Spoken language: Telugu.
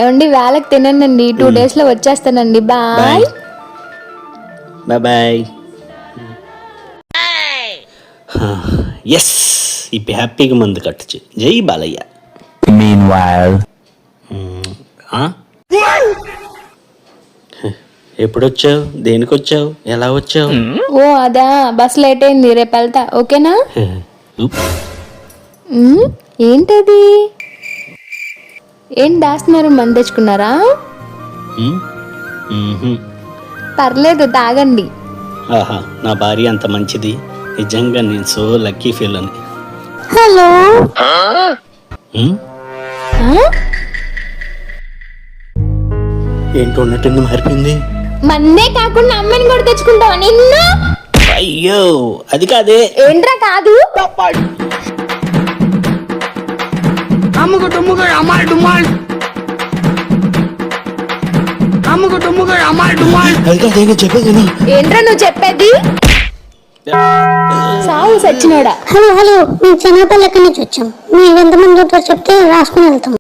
ఏమండి వేళకి తినండి 2 days లో వచ్చేస్తానండి బాయ్ బాయ్ ఎస్ ఇప్పుడు హ్యాపీగా మందు కట్టచ్చు. జై బాలయ్య. ఎప్పుడొచ్చావు, దేనికి వచ్చావు, ఎలా వచ్చావు? ఓ అదా బస్ లేట్ అయింది, రేపు వెళ్తా ఓకేనా. ఏంటది, ఏం దాస్తున్నారు, మంది తెచ్చుకున్నారా? పర్లేదు తాగండి. ఆహా, నా భార్య అంత మంచిది, నిజంగా నేను సో లక్కీ ఫీల్ అని. హలో ఏంటో ఉన్నట్టు మారిపోయింది. మన్నే కాకుండా అమ్మని కూడా తెచ్చుకుంటావా నిన్ను? అయ్యో అది కాదే. ఏంట్రా కాదు? ఏంట్రా నువ్వు చెప్పేది? సావు సచ్చినోడా. హలో మేము చెన్నపల్లి ఎక్కడి నుంచి వచ్చాం. మీరు ఎంతమంది ఉంటారో చెప్తే రాసుకుని వెళ్తాం.